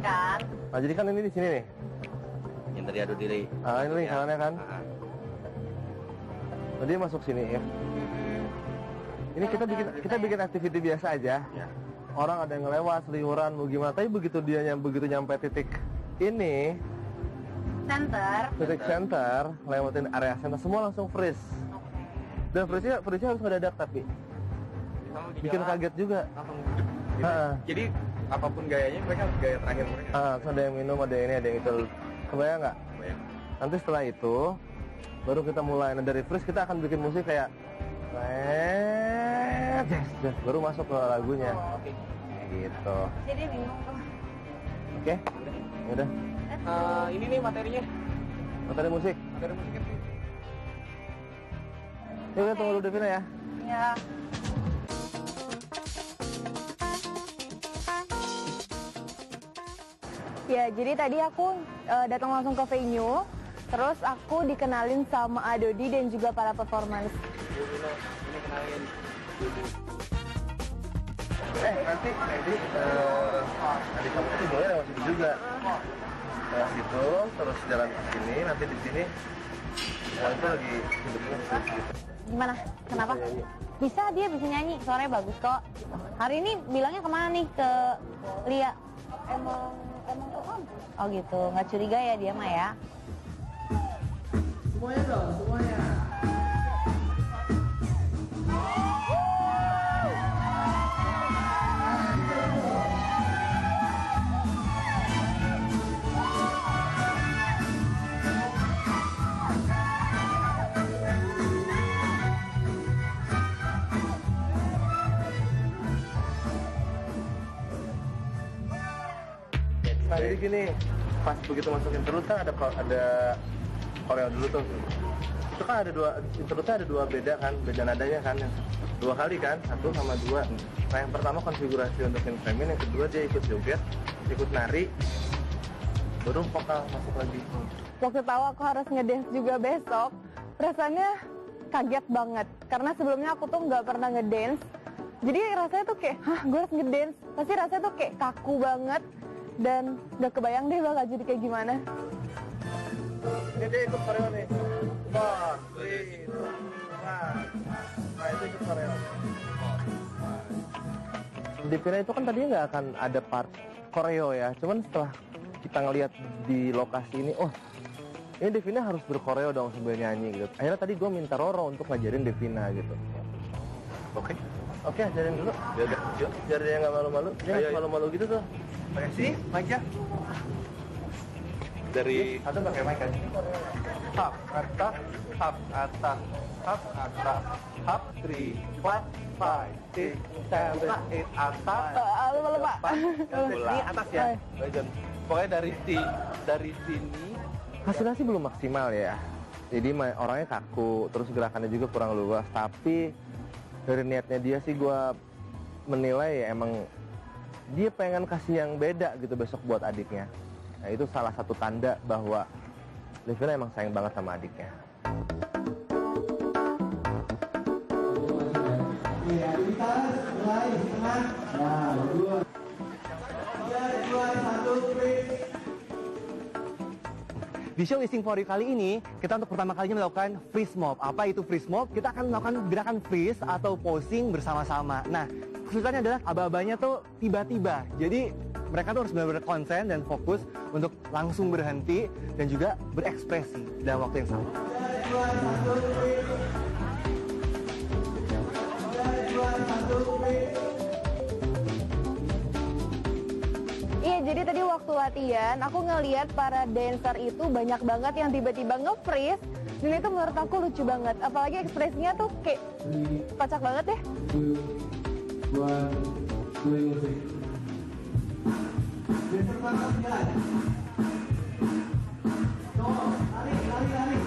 kan? Nah, jadi kan ini di sini nih. Yang tadi adu diri. Ah, ini lingkarannya kan. Nah, dia masuk sini ya. Ini kita bikin aktiviti biasa aja. Ya. Orang ada yang lewat, seliuran, mau gimana. Tapi begitu nyampe titik ini, titik center, lewatin area center, semua langsung freeze. Dan freeze-nya harus ngedadak tapi bikin kaget juga. Langsung gitu. Jadi apapun gayanya mereka harus gaya terakhir mereka. Terus ada yang minum, ada yang ini, ada yang itu. Kebayang nggak? Kebayang. Nanti setelah itu baru kita mulai. Nah, dari freeze kita akan bikin musik kayak yes, baru masuk ke lagunya. Oke. Kayak gitu. Jadi bingung tuh. Oke? Udah. Ini nih materinya. Materi musik. Materi musiknya sih. Yuk kita tunggu dulu Devina ya. Ya. Ya, jadi tadi aku datang langsung ke venue, terus aku dikenalin sama Adodi dan juga para performance. Ini kenalin. Nanti adik kamu itu boleh lewat situ juga. Lewat situ, terus jalan ke sini, nanti di sini itu lagi hidupnya gitu. Gimana? Kenapa? Bisa, dia bisa nyanyi, suaranya bagus kok. Hari ini bilangnya kemana nih? Ke Lia? Emang ke kampus? Oh gitu, nggak curiga ya dia mah ya? Semuanya dong, semuanya. Nah, jadi gini, pas begitu masuk interlude kan ada koreo dulu tuh. Itu kan interlude-nya ada dua beda kan, beda nadanya kan. Dua kali kan, 1 sama 2. Nah, yang pertama konfigurasi untuk inframin, yang kedua dia ikut joget, ikut nari, baru vokal masuk lagi. Waktu tahu aku harus ngedance juga besok, rasanya kaget banget. Karena sebelumnya aku tuh nggak pernah ngedance. Jadi rasanya tuh kayak, gue harus ngedance. Pasti rasanya tuh kayak kaku banget. Dan gak kebayang deh bakal jadi kayak gimana. Ini dia ikut koreo nih. 4, 3, 2, 1. Nah, itu ikut koreo. Devina itu kan tadinya nggak akan ada part koreo ya. Cuman setelah kita ngelihat di lokasi ini, oh ini Devina harus berkoreo dong sambil nyanyi gitu. Akhirnya tadi gue minta Roro untuk ngajarin Devina gitu. Oke. Oke, ajarin dulu. Ya udah, yuk. Biar dia nggak malu-malu. Dia nggak malu-malu gitu tuh. Pakai sih, mic ya. Dari Atau pakai mic kan? hap atas, hap atas, hap atas, hap 3, 4, 5, 6, 7, 8 atas. Lupa. Ini atas ya. Pokoknya dari sini. Hasilnya sih belum maksimal ya. Jadi orangnya kaku, terus gerakannya juga kurang luas. Tapi dari niatnya dia sih gue menilai ya emang dia pengen kasih yang beda gitu besok buat adiknya. Nah itu salah satu tanda bahwa Devina emang sayang banget sama adiknya. Iya, kita mulai dengan 2, 1, freeze. Di show Listing For You kali ini, kita untuk pertama kalinya melakukan freeze mob. Apa itu freeze mob? Kita akan melakukan gerakan freeze atau posing bersama-sama. Nah, kesulitannya adalah aba-abanya tuh tiba-tiba. Jadi, mereka tuh harus benar-benar konsen dan fokus untuk langsung berhenti dan juga berekspresi dalam waktu yang sama. 2, 1, freeze. 2, 1, freeze. Iya, jadi tadi waktu latihan aku ngeliat para dancer itu banyak banget yang tiba-tiba nge-freeze. Dan itu menurut aku lucu banget. Apalagi ekspresinya tuh kayak kocak banget ya. 2, 1, play music. Dancer belakang jalan. Lari.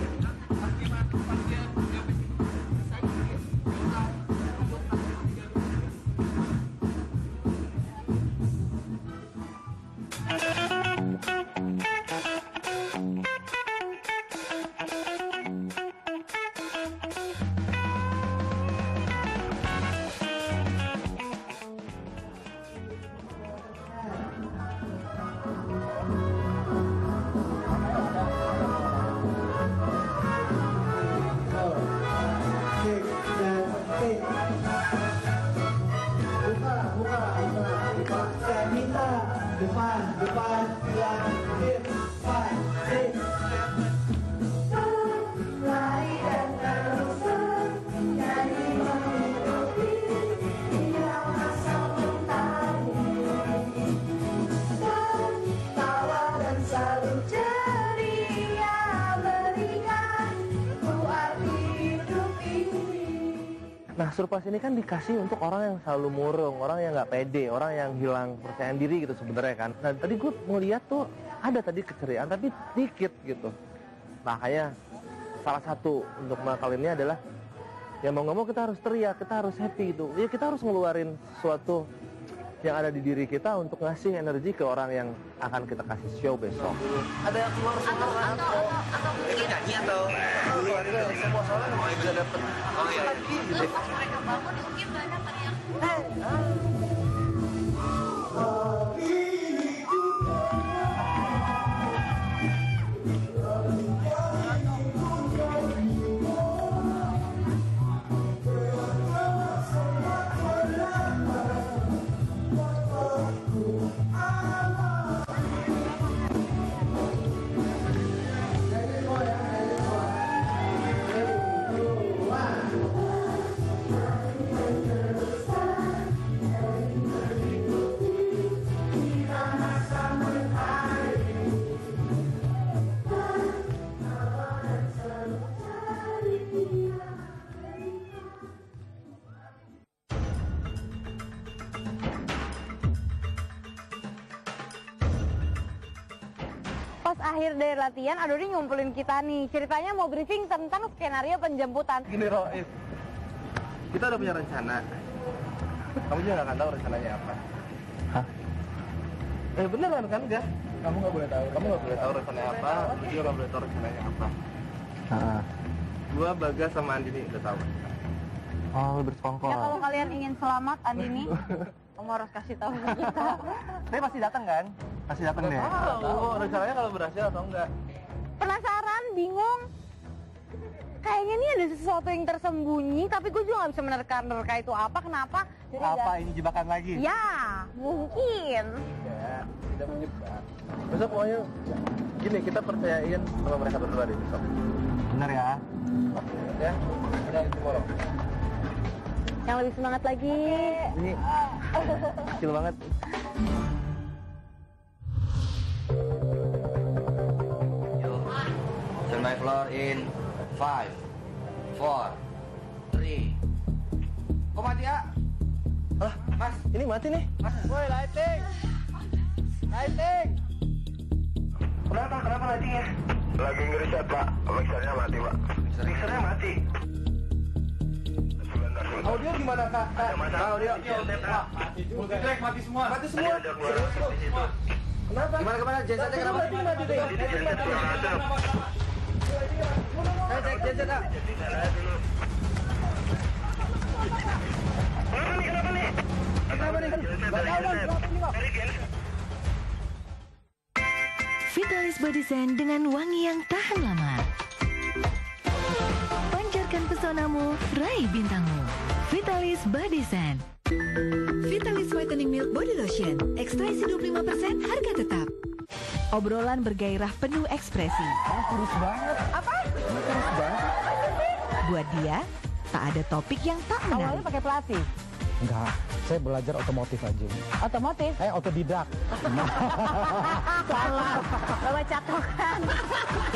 depan, 9, hit, 5, 6. Lari dan terus nyanyi mengikuti irama mentari, tertawa dan selalu ceria berikan ku arti hidup ini. Nah, surprise ini kan dikasih untuk orang yang selalu murung, orang yang nggak pede, orang yang hilang kepercayaan diri gitu sebenarnya kan. Nah, tadi gue ngeliat tuh ada tadi keceriaan tapi dikit gitu. Makanya salah satu untuk kali ini adalah ya mau nggak mau kita harus teriak, kita harus happy gitu. Ya kita harus ngeluarin sesuatu yang ada di diri kita untuk ngasih energi ke orang yang akan kita kasih show besok. Ada yang keluar suara atau mungkin nyanyi atau keluar itu semua soalnya nggak bisa dapet lagi gitu. Pas mereka bangun mungkin banyak teriak. Pas akhir dari latihan, Adoni ngumpulin kita nih. Ceritanya mau briefing tentang skenario penjemputan. Gini Roif, kita udah punya rencana. Kamu juga nggak akan tahu rencananya apa. Hah? Beneran kan enggak? Kamu nggak boleh tahu. Kamu nggak boleh tahu rencananya apa. Lu juga nggak boleh tahu rencananya apa. Gua, Bagas sama Andini udah tahu. Oh, lu bersekongkol. Ya kalau kalian ingin selamat, Andini, kamu harus kasih tahu ke kita. Tapi pasti datang kan? Pasti datang deh. Tahu rencananya kalau berhasil atau enggak. Penasaran, bingung. Kayaknya ini ada sesuatu yang tersembunyi, tapi gue juga nggak bisa menerka itu apa, kenapa. Jadi Apa ini jebakan lagi? Ya, mungkin. Ya, tidak menjebak. Besok pokoknya gini, kita percayain sama mereka berdua deh besok. Bener ya? Ya, udah tomorrow. Yang lebih semangat lagi. Ini kecil banget. Turn my floor in 5, 4, 3. Kok mati ya? Ah, Mas, ini mati nih. Mas, woi lighting. Lighting. Kenapa lightingnya? Lagi ngeriset pak, mixernya mati pak. Mixernya mati. Sebentar. Audio gimana kak? Audio. Multitrack mati semua. Mati semua. Ada kurang di situ. Kenapa? Gimana gensetnya kenapa? Lighting mati deh. Saya cek genset ah. Kenapa nih? Vitalis Body Scent dengan wangi yang tahan lama. Pancarkan pesonamu, raih bintangmu. Vitalis Body Scent. Vitalis Whitening Milk Body Lotion. Ekstraksi 25%, harga tetap. Obrolan bergairah penuh ekspresi. Kurus banget. Apa? Kurus banget. Buat dia, tak ada topik yang tak Awalnya menarik. pakai pelatih. Enggak, saya belajar otomotif aja. Otomotif. Otodidak. Salah. Bawa catokan.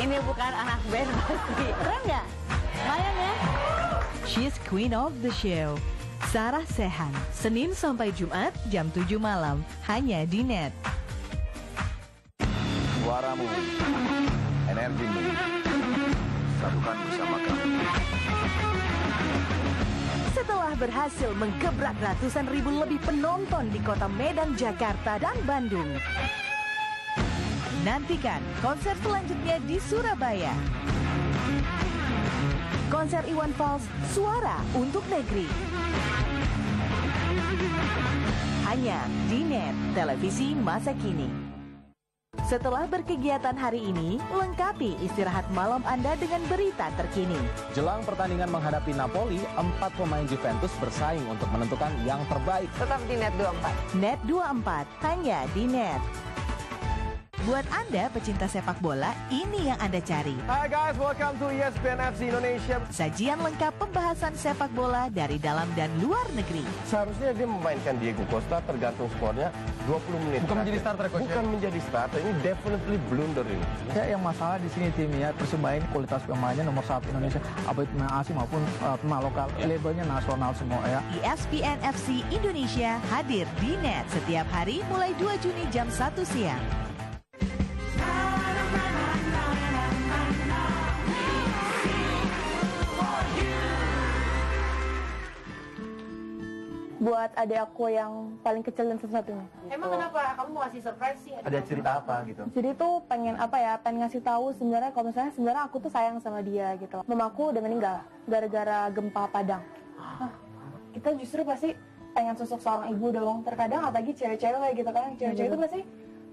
Ini bukan anak band pasti. Keren nggak? Lumayan ya. She's Queen of the Show. Sarah Sehan, Senin sampai Jumat jam 7 malam, hanya di Net. Suaramu, energimu, satukan bersama kami. Setelah berhasil menggebrak ratusan ribu lebih penonton di kota Medan, Jakarta, dan Bandung, nantikan konser selanjutnya di Surabaya. Konser Iwan Fals, Suara untuk Negeri. Hanya di Net, televisi masa kini. Setelah berkegiatan hari ini, lengkapi istirahat malam Anda dengan berita terkini. Jelang pertandingan menghadapi Napoli, 4 pemain Juventus bersaing untuk menentukan yang terbaik. Tetap di Net 24. Net 24, hanya di Net. Buat Anda pecinta sepak bola, ini yang Anda cari. Hi guys, welcome to ESPN FC Indonesia. Sajian lengkap pembahasan sepak bola dari dalam dan luar negeri. Seharusnya dia memainkan Diego Costa tergantung skornya 20 menit. Bukan menjadi starter, Coach. Bukan menjadi starter, ini definitely blunder ini. Ya, yang masalah di sini timnya Persemain kualitas pemainnya nomor 1 Indonesia, apa itu pemain asing maupun pemain lokal, labelnya nasional semua ya. ESPN FC Indonesia hadir di net setiap hari mulai 2 Juni jam 1 siang. Buat adik aku yang paling kecil dan satu-satunya. Emang kenapa? Kamu mau kasih surprise sih? Ada cerita apa gitu? Jadi tuh pengen apa ya? Pengen ngasih tahu sebenarnya kalau misalnya sebenarnya aku tuh sayang sama dia gitu. Mamaku udah meninggal gara-gara gempa Padang. Kita justru pasti pengen sosok seorang ibu dong. Terkadang apalagi cewek-cewek kayak gitu kan. Cewek-cewek itu pasti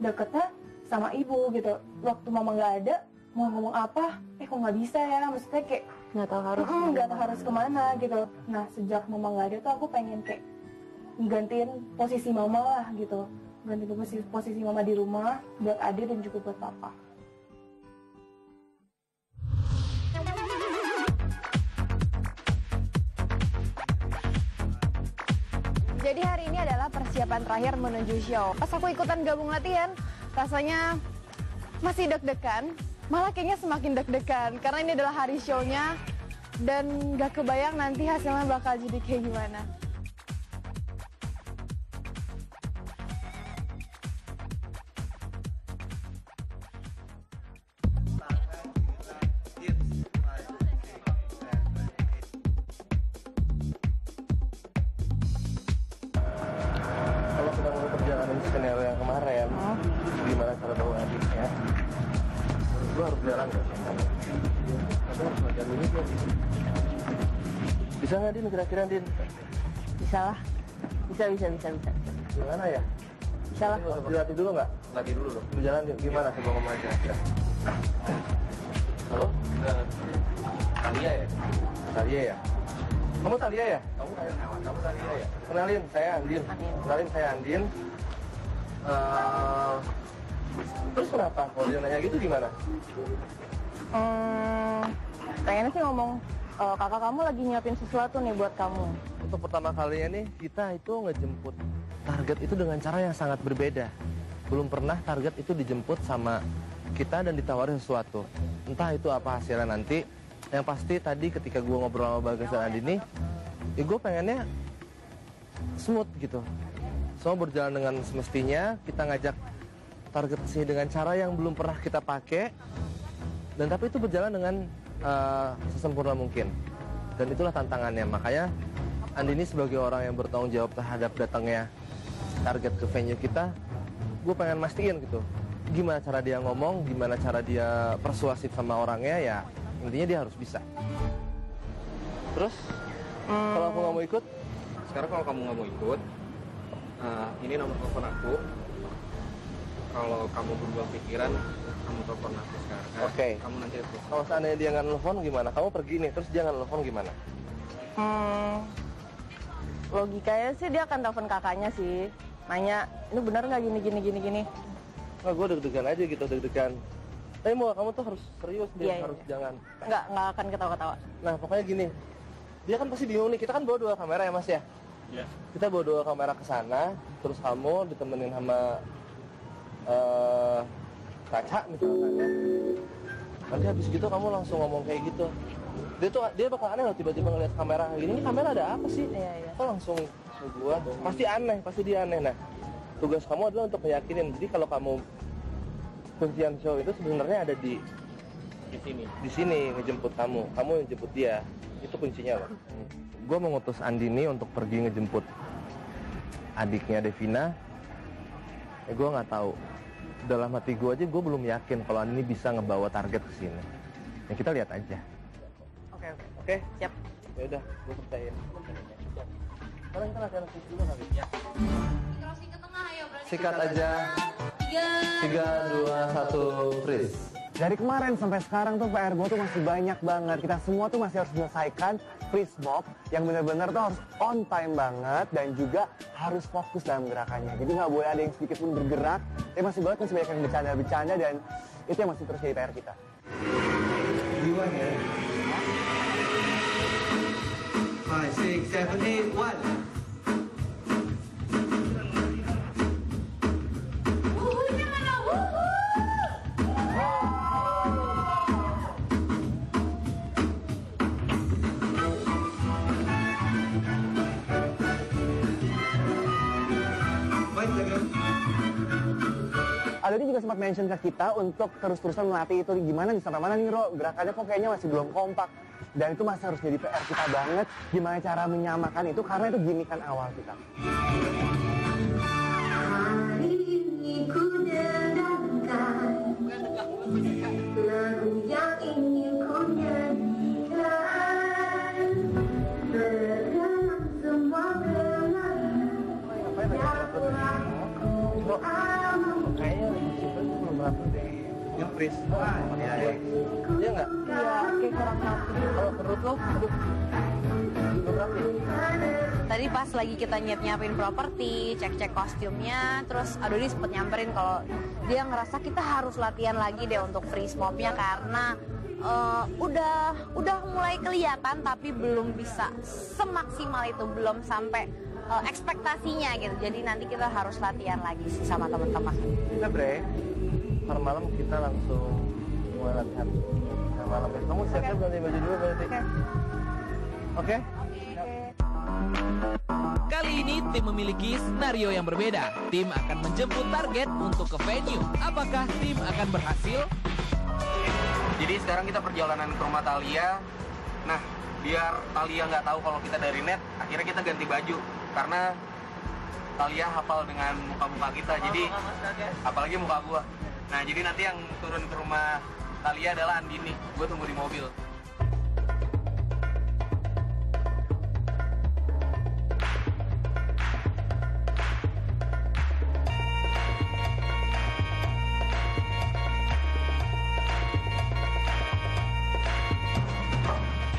deketnya sama ibu gitu. Waktu mama nggak ada, mau ngomong apa? Kok nggak bisa ya? Maksudnya kayak nggak tahu harus kemana gitu. Nah sejak mama nggak ada tuh aku pengen kayak gantiin posisi mama lah gitu, gantiin posisi mama di rumah buat adik dan juga buat papa. Jadi hari ini adalah persiapan terakhir menuju show. Pas aku ikutan gabung latihan, rasanya masih deg-degan, malah kayaknya semakin deg-degan karena ini adalah hari show-nya dan gak kebayang nanti hasilnya bakal jadi kayak gimana. Gimana cara bawa adiknya? Lu harus jalan nggak? Tapi harus belajar dulu dia. Bisa nggak Din kira-kira Din? Bisa lah, bisa. Gimana ya? Bisa lah. Dilatih dulu nggak? Latih dulu dong. Berjalan gimana? Coba ngomong aja. Halo? Talia ya? Talia ya? Kamu Talia ya? Kamu Talia ya? Kenalin, saya Andin. Kenalin, saya Andin. Terus kenapa? Kalau dia nanya gitu gimana? Pengennya sih ngomong, kakak kamu lagi nyiapin sesuatu nih buat kamu. Untuk pertama kalinya nih, kita itu ngejemput target itu dengan cara yang sangat berbeda. Belum pernah target itu dijemput sama kita dan ditawarin sesuatu. Entah itu apa hasilnya nanti. Yang pasti tadi ketika gue ngobrol sama Bagas dan Andini, ya gue pengennya smooth gitu. Semua berjalan dengan semestinya, kita ngajak target sih dengan cara yang belum pernah kita pakai, dan tapi itu berjalan dengan sesempurna mungkin. Dan itulah tantangannya. Makanya Andini sebagai orang yang bertanggung jawab terhadap datangnya target ke venue kita, gue pengen mastiin gitu, gimana cara dia ngomong, gimana cara dia persuasif sama orangnya, ya intinya dia harus bisa. Terus kalau aku nggak mau ikut, Sekarang kalau kamu nggak mau ikut, ini nomor telepon aku. Kalau kamu berubah pikiran, kamu telepon aku sekarang. Oke. Kamu nanti telepon. kalau seandainya dia nggak nelfon gimana? Kamu pergi nih, terus dia nggak nelfon gimana? Logikanya sih dia akan telepon kakaknya sih, nanya, ini benar nggak gini. Nah, gue deg-degan aja gitu, deg-degan. Tapi mau kamu tuh harus serius, dia harus jangan. Nggak akan ketawa-ketawa. Nah, pokoknya gini, dia kan pasti bingung nih, kita kan bawa 2 kamera ya Mas ya? Iya. Kita bawa 2 kamera ke sana, terus kamu ditemenin sama Caca misalkan ya. Nanti habis gitu kamu langsung ngomong kayak gitu. Dia bakal aneh loh tiba-tiba ngeliat kamera gini, ini kamera ada apa sih? Iya. Kok langsung ke gua? Pasti dia aneh. Nah, tugas kamu adalah untuk meyakinin. Jadi kalau kamu kuncian show itu sebenarnya ada di sini ngejemput kamu yang jemput dia. Itu kuncinya loh. Gue mengutus Andini untuk pergi ngejemput adiknya Devina. Gue nggak tahu. Dalam hati gue aja gue belum yakin kalau Andini bisa ngebawa target ke sini. Ya kita lihat aja. Oke. Siap. Ya udah, gue percaya. Sekarang kita latihan fisik dulu kali. Ya. Crossing ke tengah, ayo berarti. Sikat aja. 3, 2, 1, freeze. Dari kemarin sampai sekarang tuh PR gue tuh masih banyak banget. Kita semua tuh masih harus menyelesaikan freeze mob yang benar-benar tuh harus on time banget dan juga harus fokus dalam gerakannya. Jadi nggak boleh ada yang sedikit pun bergerak. Tapi masih banyak yang bercanda-bercanda dan itu yang masih terus jadi PR kita. Rewind ya. 5, 6, 7, 8, 1. Aldo juga sempat mention ke kita untuk terus-terusan melatih itu. Gimana nih, sampai mana nih Ro? Gerakannya kok kayaknya masih belum kompak. Dan itu masih harus jadi PR kita banget. Gimana cara menyamakan itu, karena itu gimikan awal kita. Hari ini ku dengarkan lagu yang ingin ku nyanyikan. Bergerak semua belang. Kayaknya belum berapa deh. Yang freeze. Iya nggak? Iya, kayak kurang rapi. Kalau menurut lo, aduh, berapa? Tadi pas lagi kita nyiapin properti, cek-cek kostumnya, terus Adoni sempet nyamperin kalau dia ngerasa kita harus latihan lagi deh untuk freeze mobnya karena udah mulai kelihatan tapi belum bisa semaksimal itu, belum sampai ekspektasinya gitu. Jadi nanti kita harus latihan lagi sih sama teman-teman. Kita break. Ntar malam kita langsung mulai latihan. Nah, malam itu kamu siapnya ganti baju dulu berarti. Oke? Kali ini tim memiliki skenario yang berbeda. Tim akan menjemput target untuk ke venue. Apakah tim akan berhasil? Jadi sekarang kita perjalanan ke rumah Thalia. Nah, biar Thalia nggak tahu kalau kita dari net, akhirnya kita ganti baju. Karena Thalia hafal dengan muka-muka kita, jadi apalagi muka gua. Nah, jadi nanti yang turun ke rumah Thalia adalah Andini. Gue tunggu di mobil.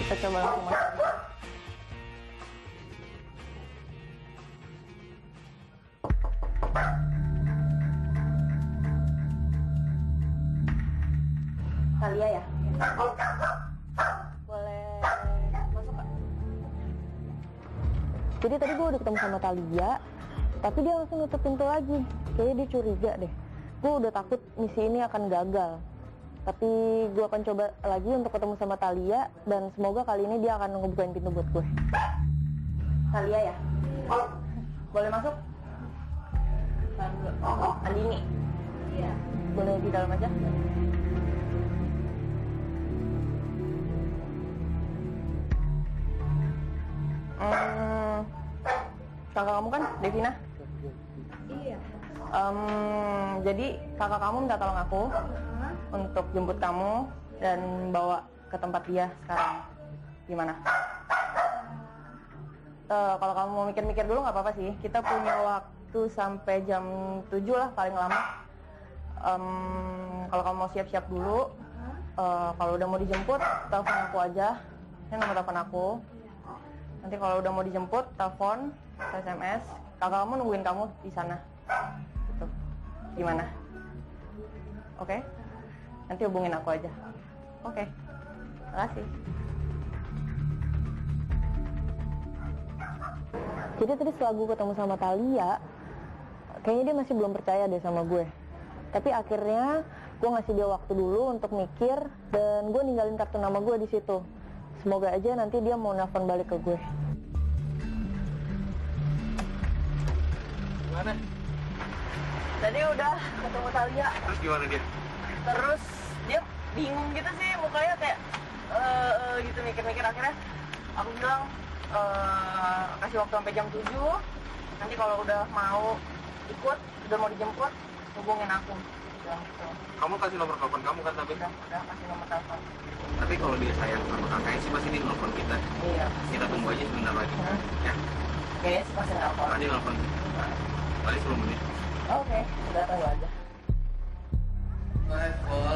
Kita coba langsung masuk. Thalia ya? Boleh masuk Kak? Jadi tadi gue udah ketemu sama Thalia, tapi dia langsung nutup pintu lagi. Kayaknya dia curiga deh. Gue udah takut misi ini akan gagal. Tapi gue akan coba lagi untuk ketemu sama Thalia, dan semoga kali ini dia akan ngebukain pintu buat gue. Thalia ya? Boleh masuk? Andini? Iya. Boleh di dalam aja? Kakak kamu kan, Devina? Iya. Jadi kakak kamu minta tolong aku untuk jemput kamu dan bawa ke tempat dia sekarang. Gimana? Kalau kamu mau mikir-mikir dulu nggak apa-apa sih. Kita punya waktu sampai jam 7 lah paling lama. Kalau kamu mau siap-siap dulu, kalau udah mau dijemput, telepon aku aja. Ini nomor telepon aku. Nanti kalau udah mau dijemput, telepon, SMS. Kakak kamu nungguin kamu di sana. Gitu. Gimana? Oke? Nanti hubungin aku aja. Oke. Makasih. Jadi tadi setelah gue ketemu sama Thalia, kayaknya dia masih belum percaya deh sama gue. Tapi akhirnya gue ngasih dia waktu dulu untuk mikir, dan gue ninggalin kartu nama gue di situ. Semoga aja nanti dia mau nelfon balik ke gue. Gimana? Tadi udah ketemu Thalia. Terus gimana dia? Terus dia bingung gitu sih, mukanya kayak gitu mikir-mikir. Akhirnya aku bilang kasih waktu sampai jam 7. Nanti kalau udah mau ikut, udah mau dijemput, hubungin aku. Gitu. Kamu kasih nomor telepon kamu kan tapi? Udah kasih nomor telepon. Tapi kalau dia sayang sama kakaknya sih pasti dia nelfon kita. Iya. Kita tunggu aja sebentar lagi. Ya. Kayaknya sih pasti nelfon. Nanti nelfon. Paling 10 menit. Oke, udah tunggu aja. 5, 4,